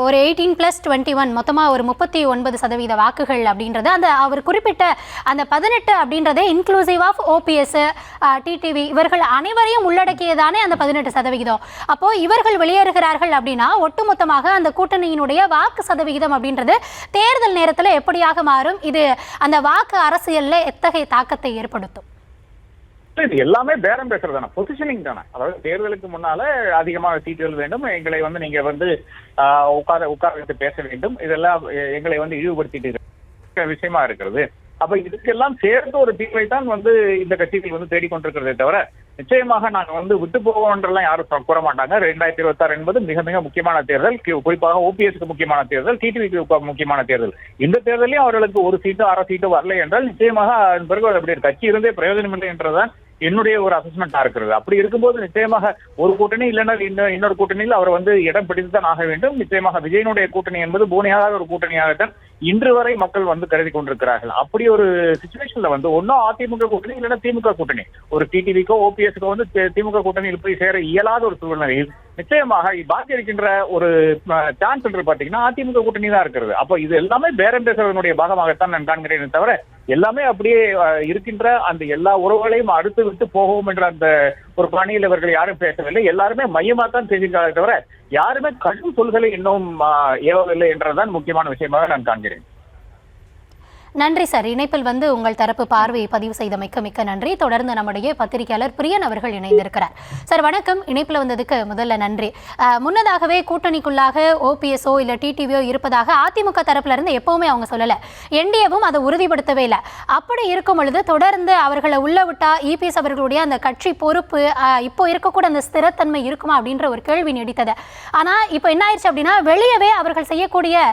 ஒரு 18+21 மொத்தமாக ஒரு 39% வாக்குகள் அப்படின்றது அந்த அவர் குறிப்பிட்ட அந்த 18 அப்படின்றதே இன்க்ளூசிவ் ஆஃப் ஓபிஎஸ், டிடிவி இவர்கள் அனைவரையும் உள்ளடக்கியதானே அந்த 18%. அப்போது இவர்கள் வெளியேறுகிறார்கள் அப்படின்னா ஒட்டுமொத்தமாக அந்த கூட்டணியினுடைய வாக்கு சதவிகிதம் அப்படின்றது தேர்தல் நேரத்தில் எப்படியாக மாறும்? இது அந்த வாக்கு அரசியலில் எத்தகைய தாக்கத்தை ஏற்படுத்தும்? இது எல்லாமே பேரம் பேசுறது தானே, பொசிஷனிங் தானே. அதாவது தேர்தலுக்கு முன்னால அதிகமாக சீட்டுகள் வேண்டும், எங்களை வந்து நீங்க வந்து உட்கார வைத்து பேச வேண்டும், இதெல்லாம் எங்களை வந்து இழிவுபடுத்திட்டு விஷயமா இருக்கிறது. அப்ப இதுக்கெல்லாம் சேர்த்து ஒரு தீர்வை தான் வந்து இந்த கட்சிகள் வந்து தேடிக்கொண்டிருக்கிறதே தவிர நிச்சயமாக நாங்கள் வந்து விட்டு போவோன்றெல்லாம் யாரும் கூற மாட்டாங்க. 2026 என்பது மிக மிக முக்கியமான தேர்தல், குறிப்பாக ஓபிஎஸ்க்கு முக்கியமான தேர்தல், டிடிவிக்கு முக்கியமான தேர்தல். இந்த தேர்தலையும் அவர்களுக்கு ஒரு சீட்டோ அரை சீட்டோ வரலை என்றால் நிச்சயமாக அதன் பிறகு அப்படி கட்சி இருந்தே பிரயோஜனம் இல்லை என்றதான் என்னுடைய ஒரு அசஸ்மெண்டா இருக்கிறது. அப்படி இருக்கும்போது நிச்சயமாக ஒரு கூட்டணி இல்லைன்னா இன்னொரு கூட்டணியில் அவர் வந்து இடம் பிடித்துதான் ஆக வேண்டும். நிச்சயமாக விஜயனுடைய கூட்டணி என்பது பூனையாக ஒரு கூட்டணியாகத்தான் இன்று வரை மக்கள் வந்து கருதி கொண்டிருக்கிறார்கள். அப்படி ஒரு சிச்சுவேஷன்ல வந்து ஒன்னும் அதிமுக கூட்டணி இல்லைன்னா திமுக கூட்டணி, ஒரு டிடிவிக்கோ ஓபிஎஸ்க்கோ வந்து திமுக கூட்டணியில் போய் சேர இயலாத ஒரு சூழ்நிலையில் நிச்சயமாக பாக்கி இருக்கின்ற ஒரு சான்ஸ் என்று பாத்தீங்கன்னா அதிமுக கூட்டணி தான் இருக்கிறது. அப்போ இது எல்லாமே பேரம் பேசுவதனுடைய பாகமாகத்தான் நான் காண்கிறேன் தவிர எல்லாமே அப்படியே இருக்கின்ற அந்த எல்லா உறவுகளையும் அடுத்து விட்டு போகவும் என்ற அந்த ஒரு பணியில் இவர்கள் யாரும் பேசவில்லை. எல்லாருமே மையமாகத்தான் பேசுகிறார்கள் தவிர யாருமே கடும் சொல்களை இன்னும் ஏவவில்லை என்றதான் முக்கியமான விஷயமாக நான் காண்கிறேன். நன்றி சார். இணைப்பில் வந்து உங்கள் தரப்பு பார்வையை பதிவு செய்தமைக்க மிக்க நன்றி. தொடர்ந்து நம்முடைய பத்திரிகையாளர் பிரியன் அவர்கள் இணைந்திருக்கிறார். சார் வணக்கம். இணைப்பில் வந்ததுக்கு முதல்ல நன்றி. முன்னதாகவே கூட்டணிக்குள்ளாக ஓபிஎஸ்ஓ இல்லை டிடிவியோ இருப்பதாக அதிமுக தரப்புல இருந்து எப்பவுமே அவங்க சொல்லலை, என்டிஏவும் அதை உறுதிப்படுத்தவே இல்லை. அப்படி இருக்கும் பொழுது தொடர்ந்து அவர்களை உள்ள விட்டா இபிஎஸ் அவர்களுடைய அந்த கட்சி பொறுப்பு இப்போ இருக்கக்கூட அந்த ஸ்திரத்தன்மை இருக்குமா அப்படின்ற ஒரு கேள்வி நீடித்தது. ஆனால் இப்போ என்ன ஆயிடுச்சு அப்படின்னா வெளியவே அவர்கள் செய்யக்கூடிய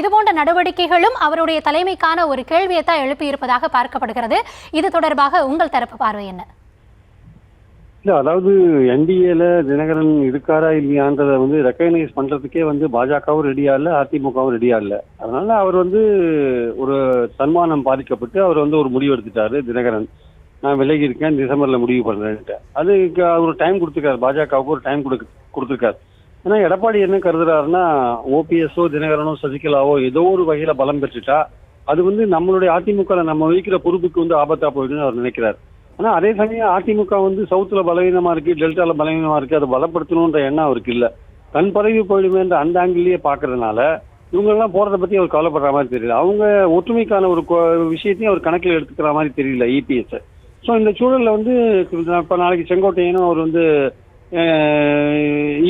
இது போன்ற நடவடிக்கைகளும் அவருடைய தலைமைக்கான ஒரு கேள்வியை தான் எழுப்பி இருப்பதாக பார்க்கப்படுகிறது. இது தொடர்பாக உங்கள் தரப்பு பார்வை என்ன? இல்ல, அதாவது என்டிஏல தினகரன் இருக்காரா இல்லையான்றதை வந்து ரெக்கக்னைஸ் பண்றதுக்கே வந்து பாஜகவும் ரெடியா இல்லை, அதிமுகவும் ரெடியா இல்லை. அதனால அவர் வந்து ஒரு சன்மானம் பாதிக்கப்பட்டு அவர் வந்து ஒரு முடிவு எடுத்துட்டாரு. தினகரன் நான் விலகி இருக்கேன், டிசம்பர்ல முடிவு பண்றேன்ட்டு. அதுக்கு ஒரு டைம் கொடுத்துருக்காரு, பாஜகவுக்கு ஒரு டைம் கொடுத்துருக்காரு. ஏன்னா எடப்பாடி என்ன கருதுறாருன்னா ஓபிஎஸ்ஓ தினகரனோ சசிகலாவோ ஏதோ ஒரு வகையில பலம் பெற்றுட்டா அது வந்து நம்மளுடைய அதிமுக நம்ம வகிக்கிற பொறுப்புக்கு வந்து ஆபத்தா போயிடுன்னு அவர் நினைக்கிறார். ஆனா அதே சமயம் அதிமுக வந்து சவுத்துல பலவீனமா இருக்கு, டெல்டால பலவீனமா இருக்கு, அதை பலப்படுத்தணும்ன்ற எண்ணம் அவருக்கு இல்ல. தன் பதவி போயிடுமேன்ற அந்த ஆங்கிலேயே பாக்குறதுனால இவங்க எல்லாம் போறதை பத்தி அவர் கவலைப்படுற மாதிரி தெரியல. அவங்க ஒற்றுமைக்கான ஒரு விஷயத்தையும் அவர் கணக்கில் எடுத்துக்கிற மாதிரி தெரியல இபிஎஸ். ஸோ இந்த சூழல்ல வந்து இப்ப நாளைக்கு செங்கோட்டையனும் அவர் வந்து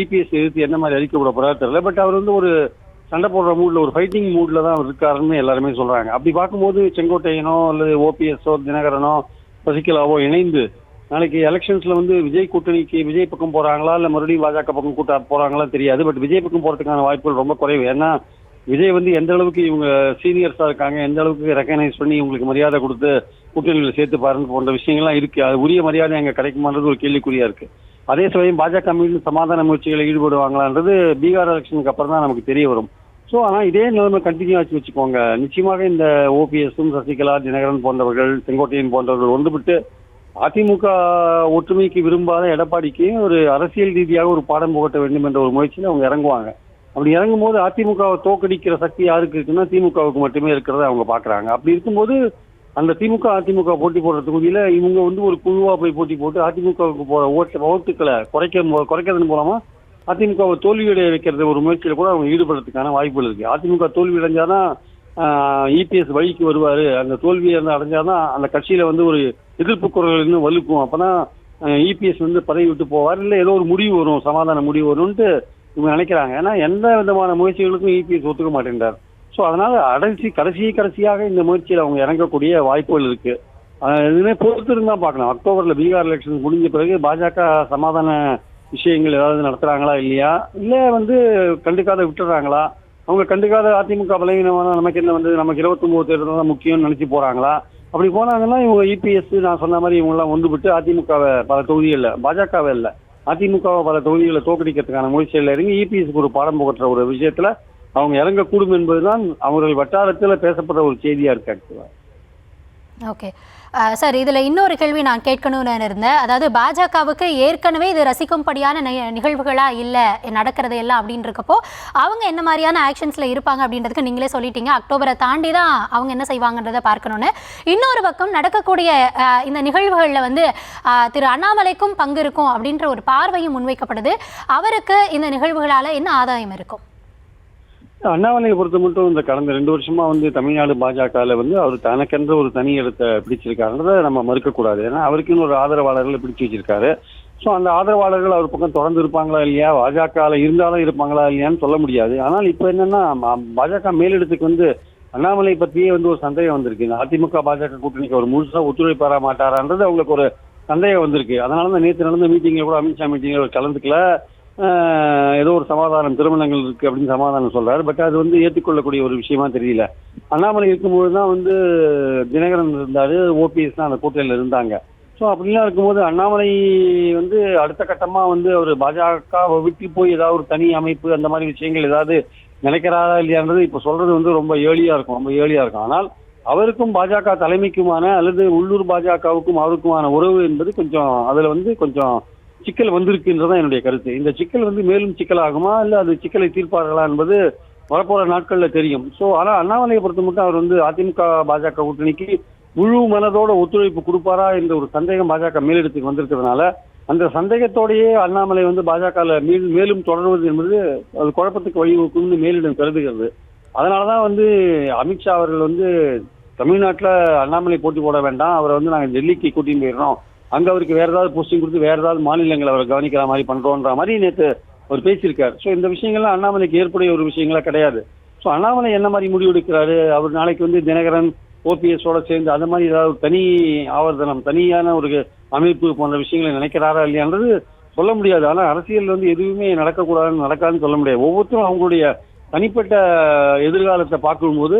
இபிஎஸ் எதிர்த்து என்ன மாதிரி அறிக்கை விட போறாரு தெரியல. பட் அவர் வந்து ஒரு சண்டை போடுற மூட்ல, ஒரு ஃபைட்டிங் மூட்ல தான் அவர் இருக்காருன்னு எல்லாருமே சொல்றாங்க. அப்படி பார்க்கும்போது செங்கோட்டையனோ அல்லது ஓபிஎஸ்ஓ தினகரனோ சசிகலாவோ இணைந்து நாளைக்கு எலெக்ஷன்ஸ்ல வந்து விஜய் கூட்டணிக்கு விஜய் பக்கம் போறாங்களா இல்ல மறுபடியும் பாஜக பக்கம் கூட்ட போறாங்களா தெரியாது. பட் விஜய் பக்கம் போறதுக்கான வாய்ப்புகள் ரொம்ப குறைவு. ஏன்னா விஜய் வந்து எந்த அளவுக்கு இவங்க சீனியர்ஸா இருக்காங்க, எந்த அளவுக்கு ரெக்கக்னைஸ் பண்ணி இவங்களுக்கு மரியாதை கொடுத்து கூட்டணிகளை சேர்த்து பாருன்னு போன்ற விஷயங்கள்லாம் இருக்கு. அது உரிய மரியாதை அங்க கிடைக்குமான்றது ஒரு கேள்விக்குறியா இருக்கு. அதே சமயம் பாஜக மீண்டும் சமாதான முயற்சிகளை ஈடுபடுவாங்களான்றது பீகார் எலெக்ஷனுக்கு அப்புறம் தான் நமக்கு தெரிய வரும். ஸோ ஆனால் இதே நிலைமை கண்டினியூ ஆச்சு வச்சுக்கோங்க, நிச்சயமாக இந்த ஓபிஎஸும் சசிகலா தினகரன் போன்றவர்கள் செங்கோட்டையன் போன்றவர்கள் ஒன்றுபட்டு அதிமுக ஒற்றுமைக்கு விரும்பாத எடப்பாடிக்கு ஒரு அரசியல் ரீதியாக ஒரு பாடம் புகட்ட வேண்டும் என்ற ஒரு முயற்சியில் அவங்க இறங்குவாங்க. அப்படி இறங்கும் போது அதிமுகவை தோக்கடிக்கிற சக்தி யாருக்கு இருக்குன்னா திமுகவுக்கு மட்டுமே இருக்கிறத அவங்க பாக்குறாங்க. அப்படி இருக்கும்போது அந்த திமுக அதிமுக போட்டி போடுற தொகுதியில இவங்க வந்து ஒரு குழுவா போய் போட்டி போட்டு அதிமுகவுக்கு போற ஓட்டுக்களை குறைக்கிறதன் மூலமா அதிமுகவை தோல்வியடைய வைக்கிறது ஒரு முயற்சியில கூட அவங்க ஈடுபடுறதுக்கான வாய்ப்புகள் இருக்கு. அதிமுக தோல்வி அடைஞ்சாதான் இபிஎஸ் வழிக்கு வருவாரு. அந்த தோல்வியை அடைஞ்சாதான் அந்த கட்சியில வந்து ஒரு எதிர்ப்பு குரல் இன்னும் வலுக்கும். அப்பதான் இபிஎஸ் வந்து பதவி விட்டு போவார், இல்லை ஏதோ ஒரு முடிவு வரும், சமாதான முடிவு வரும்ன்ட்டு இவங்க நினைக்கிறாங்க. ஏன்னா எந்த விதமான முயற்சிகளுக்கும் இபிஎஸ் ஒத்துக்க மாட்டேன்றார். ஸோ அதனால கடைசியாக இந்த முயற்சியில் அவங்க இறங்கக்கூடிய வாய்ப்புகள் இருக்கு. இதுமே பொறுத்து இருந்தா பார்க்கலாம். அக்டோபர்ல பீகார் எலெக்ஷன் முடிஞ்ச பிறகு பாஜக சமாதான விஷயங்கள் ஏதாவது நடத்துறாங்களா இல்லையா, இல்லை வந்து கண்டுக்காத விட்டுறாங்களா, அவங்க கண்டுக்காத அதிமுக பலவீனமான நமக்கு என்ன வந்து நமக்கு 29 தேர்தல் தான் முக்கியம்னு நினைச்சு போறாங்களா? அப்படி போனாங்கன்னா இவங்க இபிஎஸ் நான் சொன்ன மாதிரி இவங்கெல்லாம் ஒன்றுபட்டு அதிமுகவை பல தொகுதிகளில், பாஜகவை இல்லை அதிமுகவை பல தொகுதிகளை தோற்கடிக்கிறதுக்கான முயற்சியில் இறங்கி இபிஎஸ்க்கு ஒரு பாடம் புகற்ற ஒரு விஷயத்துல அவங்க இறங்கக்கூடும் என்பதுதான் அவர்கள் வட்டாரத்தில் பேசப்படுற ஒரு செய்தியா இருக்கு ஆக்சுவலா. ஓகே சார், இதில் இன்னொரு கேள்வி நான் கேட்கணும்னு இருந்தேன். அதாவது பாஜகவுக்கு ஏற்கனவே இது ரசிக்கும்படியான நிகழ்வுகளாக இல்லை நடக்கிறது எல்லாம் அப்படின்றக்கப்போ அவங்க என்ன மாதிரியான ஆக்ஷன்ஸில் இருப்பாங்க அப்படின்றதுக்கு நீங்களே சொல்லிட்டீங்க. அக்டோபரை தாண்டி தான் அவங்க என்ன செய்வாங்கன்றதை பார்க்கணுன்னு. இன்னொரு பக்கம் நடக்கக்கூடிய இந்த நிகழ்வுகளில் வந்து திரு அண்ணாமலைக்கும் பங்கு இருக்கும் அப்படின்ற ஒரு பார்வையும் முன்வைக்கப்படுது. அவருக்கு இந்த நிகழ்வுகளால் என்ன ஆதாயம் இருக்கும்? அண்ணாமலையை பொறுத்த மட்டும் இந்த கடந்த 2 வருஷமா வந்து தமிழ்நாடு பாஜகவில் வந்து அவர் தனக்கென்ற ஒரு தனி இடத்தை பிடிச்சிருக்காருன்றதை நம்ம மறுக்கக்கூடாது. ஏன்னா அவருக்குன்னு ஒரு ஆதரவாளர்களை பிடிச்சி வச்சிருக்காரு. ஸோ அந்த ஆதரவாளர்கள் அவர் பக்கம் தொடர்ந்து இருப்பாங்களா இல்லையா, பாஜகவில் இருந்தாலும் இருப்பாங்களா இல்லையான்னு சொல்ல முடியாது. ஆனால் இப்போ என்னன்னா பாஜக மேலிடத்துக்கு வந்து அண்ணாமலை பற்றியே வந்து ஒரு சந்தேகம் வந்திருக்கு. இந்த அதிமுக பாஜக கூட்டணிக்கு அவர் முழுசாக ஒத்துழைப்பாரா மாட்டாரான்றது அவங்களுக்கு ஒரு சந்தேகம் வந்திருக்கு. அதனால தான் நேற்று நடந்த மீட்டிங்கில் கூட அமித்ஷா மீட்டிங்கில் அவர் கலந்துக்கல. ஏதோ ஒரு சமாதானம் திருமணங்கள் இருக்கு அப்படின்னு சமாதானம் சொல்றாரு. பட் அது வந்து ஏற்றுக்கொள்ளக்கூடிய ஒரு விஷயமா தெரியல. அண்ணாமலை இருக்கும்போது தான் வந்து தினகரன் இருந்தாரு, ஓபிஎஸ் தான் அந்த கூட்டணியில் இருந்தாங்க. ஸோ அப்படிலாம் இருக்கும்போது அண்ணாமலை வந்து அடுத்த கட்டமா வந்து அவர் பாஜகவை விட்டு போய் ஏதாவது ஒரு தனி அமைப்பு அந்த மாதிரி விஷயங்கள் ஏதாவது நினைக்கிறாரா இல்லையான்றது இப்போ சொல்றது வந்து ரொம்ப ஏர்லியா இருக்கும். ஆனால் அவருக்கும் பாஜக தலைமைக்குமான அல்லது உள்ளூர் பாஜகவுக்கும் அவருக்குமான உறவு என்பது கொஞ்சம் அதுல வந்து கொஞ்சம் சிக்கல் வந்திருக்குன்றதான் என்னுடைய கருத்து. இந்த சிக்கல் வந்து மேலும் சிக்கலாகுமா இல்லை அது சிக்கலை தீர்ப்பார்களா என்பது வரப்போற நாட்கள்ல தெரியும். ஸோ ஆனால் அண்ணாமலையை பொறுத்த மட்டும் அவர் வந்து அதிமுக பாஜக கூட்டணிக்கு முழு மனதோட ஒத்துழைப்பு கொடுப்பாரா என்ற ஒரு சந்தேகம் பாஜக மேலிடத்துக்கு வந்திருக்கிறதுனால அந்த சந்தேகத்தோடையே அண்ணாமலை வந்து பாஜகவில் மேலும் தொடர்வது என்பது அது குழப்பத்துக்கு வழிவகுக்கும்னு மேலிடம் கருதுகிறது. அதனாலதான் வந்து அமித்ஷா அவர்கள் வந்து தமிழ்நாட்டில் அண்ணாமலை போட்டி போட வேண்டாம், அவரை வந்து நாங்கள் டெல்லிக்கு கூட்டின்னு போயிடுறோம், அங்க அவருக்கு வேற ஏதாவது போஸ்டிங் கொடுத்து வேற ஏதாவது மாநிலங்களை அவரை கவனிக்கிற மாதிரி பண்றோன்ற மாதிரி நேற்று அவர் பேசியிருக்காரு. ஸோ இந்த விஷயங்கள்லாம் அண்ணாமலைக்கு ஏற்புடைய ஒரு விஷயங்களா கிடையாது. ஸோ அண்ணாமலை என்ன மாதிரி முடிவு எடுக்கிறாரு, அவர் நாளைக்கு வந்து தினகரன் ஓபிஎஸோட சேர்ந்து அந்த மாதிரி ஏதாவது தனி ஆவர்த்தனம் தனியான ஒரு அமைப்பு போன்ற விஷயங்களை நினைக்கிறாரா இல்லையான்றது சொல்ல முடியாது. ஆனால் அரசியல் வந்து எதுவுமே நடக்காதுன்னு சொல்ல முடியாது. ஒவ்வொருத்தரும் அவங்களுடைய தனிப்பட்ட எதிர்காலத்தை பார்க்கும்போது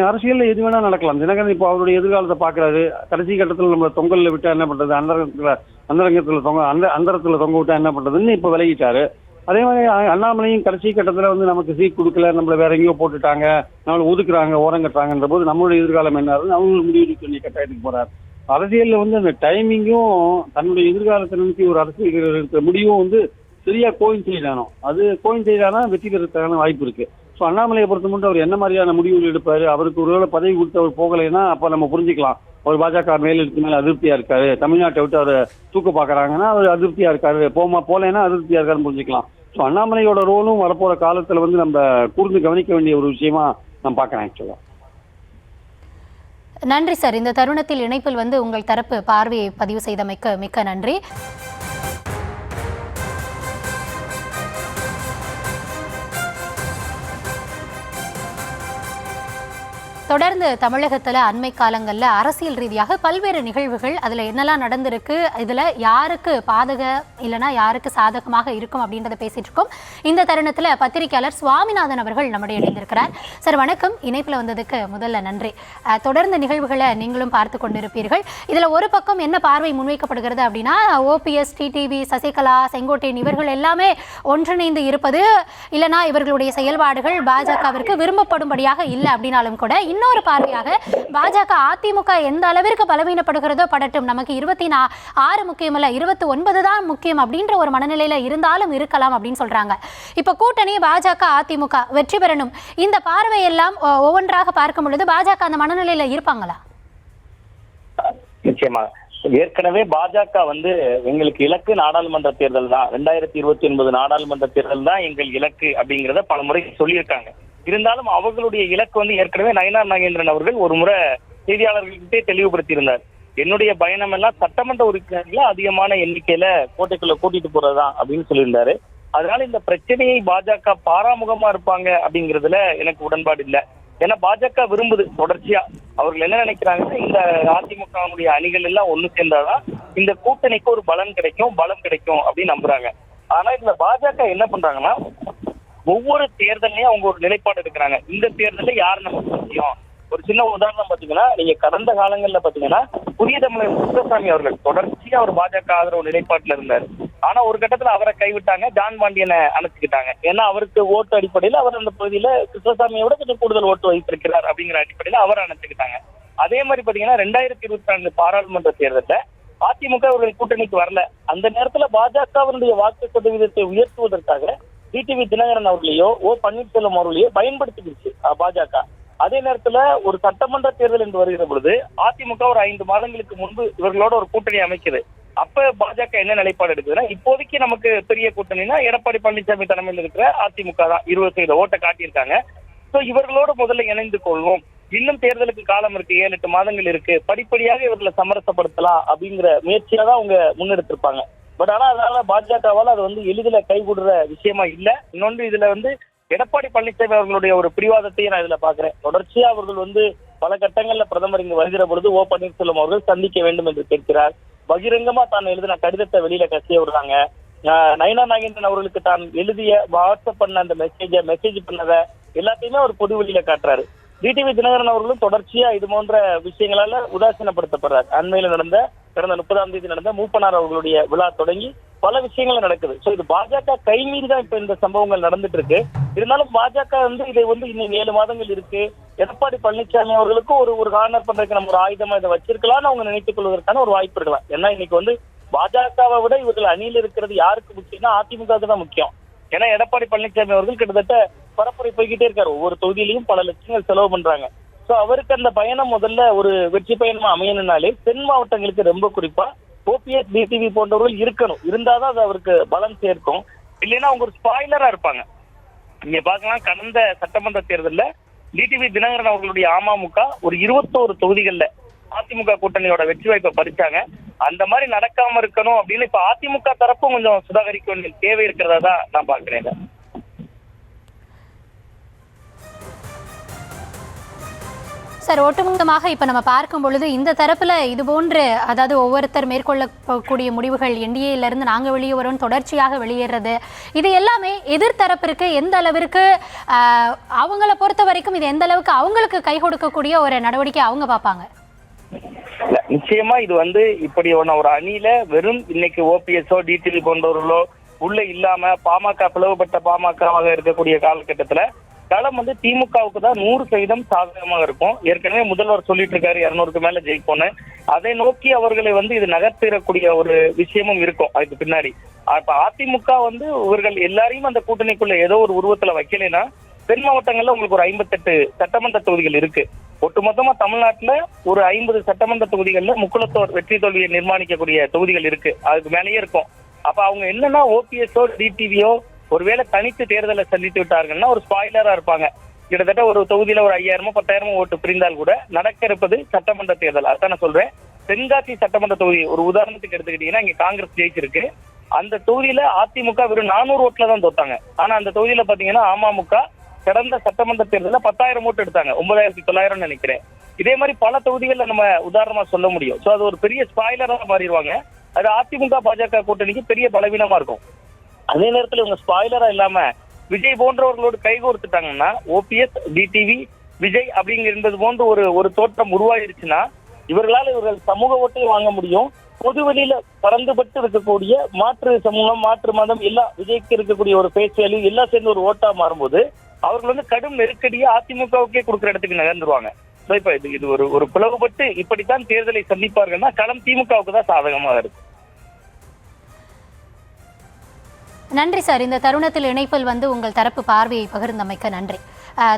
அரசியல்ல எது வேணா நடக்கலாம். தினகரன் இப்போ அவருடைய எதிர்காலத்தை பாக்குறாரு. கடைசி கட்டத்தில் நம்ம தொங்கல்ல விட்டா என்ன பண்றது, அந்தரத்துல தொங்க விட்டா என்ன பண்றதுன்னு இப்ப விலகிட்டாரு. அதே மாதிரி அண்ணாமலையும் கடைசி கட்டத்துல வந்து நமக்கு சீட் கொடுக்கல, நம்மள வேற எங்கேயோ போட்டுட்டாங்க, நம்மளை ஒதுக்குறாங்க, ஓரங்கட்டுறாங்கன்ற போது நம்மளுடைய எதிர்காலம் என்ன அவங்களுக்கு முடிவு எடுக்க வேண்டிய கட்டாயத்துக்கு போறாரு. அரசியல்ல வந்து அந்த டைமிங்கும் தன்னுடைய எதிர்காலத்தை நினைச்சு ஒரு அரசியல் முடிவும் வந்து சரியா கோயின்சைட் ஆனோம். அது கோயின்சைட் ஆனா வெற்றி பெறதுக்கான வாய்ப்பு இருக்கு. ஸோ அண்ணாமலையை பொறுத்த மட்டும் அவர் என்ன மாதிரியான முடிவுகள் எடுப்பாரு, அவருக்கு ஒருவேளை பதவி கொடுத்து அவர் போகலைன்னா அப்ப நம்ம புரிஞ்சுக்கலாம் அவர் பாஜக மேலிடத்து மேல அதிருப்தியா இருக்காரு, தமிழ்நாட்டை விட்டு அவரை தூக்க பாக்குறாங்கன்னா அவர் அதிருப்தியா இருக்காரு, போலேன்னா அதிருப்தியா இருக்காருன்னு புரிஞ்சுக்கலாம். ஸோ அண்ணாமலையோட ரோலும் வரப்போற காலத்துல வந்து நம்ம கூர்ந்து கவனிக்க வேண்டிய ஒரு விஷயமா நான் பாக்குறேன் ஆக்சுவலா. நன்றி சார், இந்த தருணத்தில் இணைப்பில் வந்து உங்கள் தரப்பு பார்வையை பதிவு செய்தமைக்கு மிக்க நன்றி. தொடர்ந்து தமிழகத்தில் அண்மை காலங்களில் அரசியல் ரீதியாக பல்வேறு நிகழ்வுகள் அதில் என்னெல்லாம் நடந்திருக்கு, இதில் யாருக்கு பாதக இல்லைனா யாருக்கு சாதகமாக இருக்கும் அப்படின்றத பேசிட்டு இருக்கோம். இந்த தருணத்தில் பத்திரிகையாளர் சுவாமிநாதன் அவர்கள் நம்முடைய இணைந்திருக்கிறார். சார் வணக்கம், இணைப்பில் வந்ததுக்கு முதல்ல நன்றி. தொடர்ந்து நிகழ்வுகளை நீங்களும் பார்த்து கொண்டிருப்பீர்கள். இதில் ஒரு பக்கம் என்ன பார்வை முன்வைக்கப்படுகிறது அப்படின்னா, ஓபிஎஸ், டிடிவி, சசிகலா, செங்கோட்டையன் இவர்கள் எல்லாமே ஒன்றிணைந்து இருப்பது இல்லைனா இவர்களுடைய செயல்பாடுகள் பாஜகவிற்கு விரும்பப்படும்படியாக இல்லை அப்படின்னாலும் கூட இன்னொரு பார்வையாக பாஜக அதிமுக எந்த அளவிற்கு பலவீனப்படுகிறதோ படட்டும், நமக்கு 26 முக்கியம் இல்ல 29 தான் முக்கியம் அப்படின்ற ஒரு மனநிலையில இருந்தாலும் இருக்கலாம் அப்படின்னு சொல்றாங்க. இப்ப கூட்டணி பாஜக அதிமுக வெற்றி பெறணும், இந்த பார்வையெல்லாம் ஒவ்வொன்றாக பார்க்கும் பொழுது பாஜக அந்த மனநிலையில இருப்பாங்களா? நிச்சயமாக. ஏற்கனவே பாஜக எங்களுக்கு இலக்கு நாடாளுமன்ற தேர்தல் தான், 2029 நாடாளுமன்ற தேர்தல் தான் எங்கள் இலக்கு அப்படிங்கிறத பல முறை சொல்லியிருக்காங்க. இருந்தாலும் அவர்களுடைய இலக்கு ஏற்கனவே நயினார் நாகேந்திரன் அவர்கள் ஒரு முறை செய்தியாளர்கள்கிட்டே தெளிவுபடுத்தியிருந்தார். என்னுடைய பயணம் எல்லாம் சட்டமன்ற உறுப்பினர்களை அதிகமான எண்ணிக்கையில கோட்டைக்குள்ள கூட்டிட்டு போறதுதான் அப்படின்னு சொல்லியிருந்தாரு. அதனால இந்த பிரச்சனையை பாஜக பாராமுகமா இருப்பாங்க அப்படிங்கிறதுல எனக்கு உடன்பாடு இல்லை. ஏன்னா பாஜக விரும்புது தொடர்ச்சியா. அவர்கள் என்ன நினைக்கிறாங்கன்னா, இந்த அதிமுகவுடைய அணிகள் எல்லாம் ஒண்ணு சேர்ந்தாதான் இந்த கூட்டணிக்கு ஒரு பலம் கிடைக்கும் அப்படின்னு நம்புறாங்க. ஆனா இதுல பாஜக என்ன பண்றாங்கன்னா, ஒவ்வொரு தேர்தலையும் அவங்க ஒரு நிலைப்பாடு எடுக்கிறாங்க. இந்த தேர்தலில் யார் நமக்கு முக்கியம். ஒரு சின்ன உதாரணம் பாத்தீங்கன்னா, நீங்க கடந்த காலங்கள்ல பாத்தீங்கன்னா புதிய தமிழர் கிருஷ்ணசாமி அவர்கள் தொடர்ச்சியா அவர் பாஜக ஆதரவு நிலைப்பாட்டுல இருந்தாரு. ஆனா ஒரு கட்டத்துல அவரை கைவிட்டாங்க, ஜான் பாண்டியனை அணைச்சுக்கிட்டாங்க. ஏன்னா அவருக்கு ஓட்டு அடிப்படையில அவர் அந்த பகுதியில கிருஷ்ணசாமியோட கொஞ்சம் கூடுதல் ஓட்டு வைத்திருக்கிறார் அப்படிங்கிற அடிப்படையில அவரை அணைச்சுக்கிட்டாங்க. அதே மாதிரி பாத்தீங்கன்னா 2024 பாராளுமன்ற தேர்தலில் அதிமுக அவர்கள் கூட்டணிக்கு வரல. அந்த நேரத்துல பாஜகவினுடைய வாக்கு சதவீதத்தை உயர்த்துவதற்காக டிடிவி தினகரன் அவர்களையோ பன்னீர்செல்வம் அவர்களையோ பயன்படுத்திக்கிச்சு பாஜக. அதே நேரத்துல ஒரு சட்டமன்ற தேர்தல் என்று வருகிற பொழுது அதிமுக ஒரு 5 மாதங்களுக்கு முன்பு இவர்களோட ஒரு கூட்டணி அமைக்குது. அப்ப பாஜக என்ன நிலைப்பாடு எடுக்குதுன்னா, இப்போதைக்கு நமக்கு பெரிய கூட்டணினா எடப்பாடி பழனிசாமி தலைமையில் இருக்கிற அதிமுக தான் 20% ஓட்டை காட்டியிருக்காங்க. சோ இவர்களோடு முதல்ல இணைந்து கொள்வோம், இன்னும் தேர்தலுக்கு காலம் இருக்கு, 7-8 மாதங்கள் இருக்கு, படிப்படியாக இவர்களை சமரசப்படுத்தலாம் அப்படிங்கிற முயற்சியா தான் அவங்க முன்னெடுத்திருப்பாங்க. பட் ஆனா அதனால பாஜகவால் அது எளிதில கைகூடுற விஷயமா இல்ல. இன்னொன்று இதுல எடப்பாடி பழனிசாமி அவர்களுடைய ஒரு பிடிவாதத்தையும் நான் இதுல பாக்குறேன். தொடர்ச்சியா அவர்கள் பல கட்டங்கள்ல பிரதமர் இங்கு வருகிற பொழுது பன்னீர்செல்வம் அவர்கள் சந்திக்க வேண்டும் என்று கேட்கிறார். பகிரங்கமா தான் எழுதின கடிதத்தை வெளியில கசிய விடுறாங்க. நயினார் நாகேந்திரன் அவர்களுக்கு தான் எழுதிய வாட்ஸ்அப் பண்ண அந்த மெசேஜ் பண்ணத எல்லாத்தையுமே அவர் பொது வெளியில காட்டுறாரு. டிடிவி தினகரன் அவர்களும் தொடர்ச்சியா இது போன்ற விஷயங்களால உதாசீனப்படுத்தப்படுறாரு. அண்மையில கடந்த 30ஆம் தேதி நடந்த மூப்பனார் அவர்களுடைய விழா தொடங்கி பல விஷயங்கள் நடக்குது. சோ இது பாஜக கைமீறி தான் இப்ப இந்த சம்பவங்கள் நடந்துட்டு இருக்கு. இருந்தாலும் பாஜக இதை இன்னும் 7 மாதங்கள் இருக்கு, எடப்பாடி பழனிசாமி அவர்களுக்கும் ஒரு கார்னர் பண்றதுக்கு நம்ம ஒரு ஆயுதமா இதை வச்சிருக்கலாம்னு அவங்க நினைத்துக் கொள்வதற்கான ஒரு வாய்ப்பு இருக்கலாம். ஏன்னா இன்னைக்கு பாஜகவை விட இவர்கள் அணியில் இருக்கிறது யாருக்கு முக்கியம்னா அதிமுகவுக்கு தான் முக்கியம். ஏன்னா எடப்பாடி பழனிசாமி அவர்கள் கிட்டத்தட்ட பரப்புரை போய்கிட்டே இருக்காரு. ஒவ்வொரு தொகுதியிலையும் பல லட்சங்கள் செலவு பண்றாங்க. சோ அவருக்கு அந்த பயணம் முதல்ல ஒரு வெற்றி பயணமா அமையணும்னாலே தென் மாவட்டங்களுக்கு ரொம்ப குறிப்பா ஓபிஎஸ் டிடிவி போன்றவர்கள் இருக்கணும். இருந்தாதான் அது அவருக்கு பலம் சேர்க்கும். இல்லைன்னா அவங்க ஒரு ஸ்பாய்லரா இருப்பாங்க. நீங்க பாக்கலாம், கடந்த சட்டமன்ற தேர்தலில் டிடிவி தினகரன் அவர்களுடைய அமமுக ஒரு 21 தொகுதிகள்ல அதிமுக கூட்டணியோட வெற்றி வாய்ப்பை பறிச்சாங்க. அந்த மாதிரி நடக்காம இருக்கணும் அப்படின்னு இப்ப அதிமுக தரப்பும் கொஞ்சம் சுதாகரிக்க வேண்டிய தேவை இருக்கிறதா தான் நான் பாக்குறேன். சார், ஒட்டுமொத்தமாக இப்போ நம்ம பார்க்கும் பொழுது இந்த தரப்பில் இது போன்று, அதாவது ஒவ்வொருத்தர் மேற்கொள்ளக்கூடிய முடிவுகள் என்டிஏலேருந்து நாங்கள் வெளியே வரோம் தொடர்ச்சியாக வெளியேறது, இது எல்லாமே எதிர்த்தரப்பிற்கு எந்த அளவிற்கு அவங்கள பொறுத்த வரைக்கும் இது எந்த அளவுக்கு அவங்களுக்கு கை கொடுக்கக்கூடிய ஒரு நடவடிக்கை அவங்க பார்ப்பாங்க? நிச்சயமா இது இப்படி ஒரு அணியில வெறும் இன்னைக்கு ஓபிஎஸ்ஓ டிடிவி போன்றவர்களோ உள்ள இல்லாம பாமக பிளவுபட்ட பாமகவாக இருக்கக்கூடிய காலகட்டத்துல களம் திமுகவுக்கு தான் 100% சாதகமாக இருக்கும். ஏற்கனவே முதல்வர் சொல்லிட்டு இருக்காரு 200க்கு மேல ஜெயிப்போன்னு. அதை நோக்கி அவர்களை இது நகர்த்திடக்கூடிய ஒரு விஷயமும் இருக்கும் அதுக்கு பின்னாடி. அப்ப அதிமுக இவர்கள் எல்லாரையும் அந்த கூட்டணிக்குள்ள ஏதோ ஒரு உருவத்துல வைக்கலைன்னா தென் மாவட்டங்கள்ல உங்களுக்கு ஒரு 58 சட்டமன்ற தொகுதிகள் இருக்கு. ஒட்டுமொத்தமா தமிழ்நாட்டுல ஒரு 50 சட்டமன்ற தொகுதிகள்ல முக்குளத்தோர் வெற்றி தோல்வியை நிர்மாணிக்கக்கூடிய தொகுதிகள் இருக்கு. அதுக்கு மேலேயே இருக்கும். அப்ப அவங்க என்னன்னா ஓபிஎஸ்ஓ டிடிவியோ ஒருவேளை தனித்து தேர்தலை சந்தித்து விட்டார்கள்னா ஒரு ஸ்பாய்லரா இருப்பாங்க. கிட்டத்தட்ட ஒரு தொகுதியில ஒரு 5000 10,000 ஓட்டு பிரிந்தால் கூட நடக்க இருப்பது சட்டமன்ற தேர்தல். அதான் நான் சொல்றேன். தென்காசி சட்டமன்ற தொகுதி ஒரு உதாரணத்துக்கு எடுத்துக்கிட்டீங்கன்னா இங்க காங்கிரஸ் ஜெயிச்சிருக்கு. அந்த தொகுதியில அதிமுக வெறும் 400 ஓட்டுல தான் தோத்தாங்க. ஆனா அந்த தொகுதியில பாத்தீங்கன்னா அமமுக கடந்த சட்டமன்ற தேர்தலில் 10,000 ஓட்டு எடுத்தாங்க, 9,900 நினைக்கிறேன். இதே மாதிரி பல தொகுதிகள்ல நம்ம உதாரணமா சொல்ல முடியும். சோ அது ஒரு பெரிய ஸ்பாய்லரா மாறிடுவாங்க. அது அதிமுக பாஜக கூட்டணிக்கு பெரிய பலவீனமா இருக்கும். அதே நேரத்துல இவங்க ஸ்பாய்லரா இல்லாம விஜய் போன்றவர்களோடு கைகோர்த்துட்டாங்கன்னா ஓபிஎஸ் டிடிவி விஜய் அப்படிங்கிறது போன்ற ஒரு தோற்றம் உருவாயிருச்சுன்னா இவர்கள் சமூக ஓட்டையும் வாங்க முடியும். பொதுவெளியில பறந்துபட்டு இருக்கக்கூடிய மாற்று சமூகம் மாற்று மதம் எல்லாம் விஜய்க்கு இருக்கக்கூடிய ஒரு பேச்சு வேல்யூ எல்லாம் சேர்ந்து ஒரு ஓட்டா மாறும்போது அவர்கள் கடும் நெருக்கடியா அதிமுகவுக்கே கொடுக்குற இடத்துக்கு நகர்ந்துருவாங்க. இப்ப இது ஒரு பிளவுபட்டு இப்படித்தான் தேர்தலை சந்திப்பார்கள்னா களம் திமுகவுக்கு தான் சாதகமாக இருக்கு. நன்றி சார். இந்த தருணத்தில் இணைப்பில் உங்கள் தரப்பு பார்வையை பகிர்ந்தமைக்க நன்றி.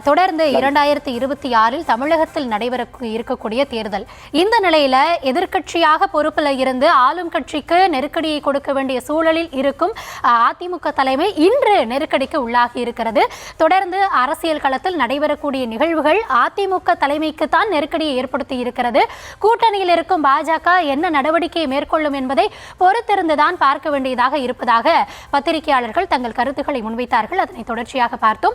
தொடர்ந்து 2026 தமிழகத்தில் நடைபெற இருக்கக்கூடிய தேர்தல். இந்த நிலையில எதிர்க்கட்சியாக பொறுப்பில் இருந்து ஆளும் கட்சிக்கு நெருக்கடியை கொடுக்க வேண்டிய சூழலில் இருக்கும் அதிமுக தலைமை இன்று நெருக்கடிக்கு உள்ளாகி இருக்கிறது. தொடர்ந்து அரசியல் களத்தில் நடைபெறக்கூடிய நிகழ்வுகள் அதிமுக தலைமைக்கு தான் நெருக்கடியை ஏற்படுத்தி இருக்கிறது. கூட்டணியில் இருக்கும் பாஜக என்ன நடவடிக்கையை மேற்கொள்ளும் என்பதை பொறுத்திருந்துதான் பார்க்க வேண்டியதாக இருப்பதாக பத்திரிகையாளர்கள் தங்கள் கருத்துக்களை முன்வைத்தார்கள். அதனை தொடர்ச்சியாக பார்த்தோம்.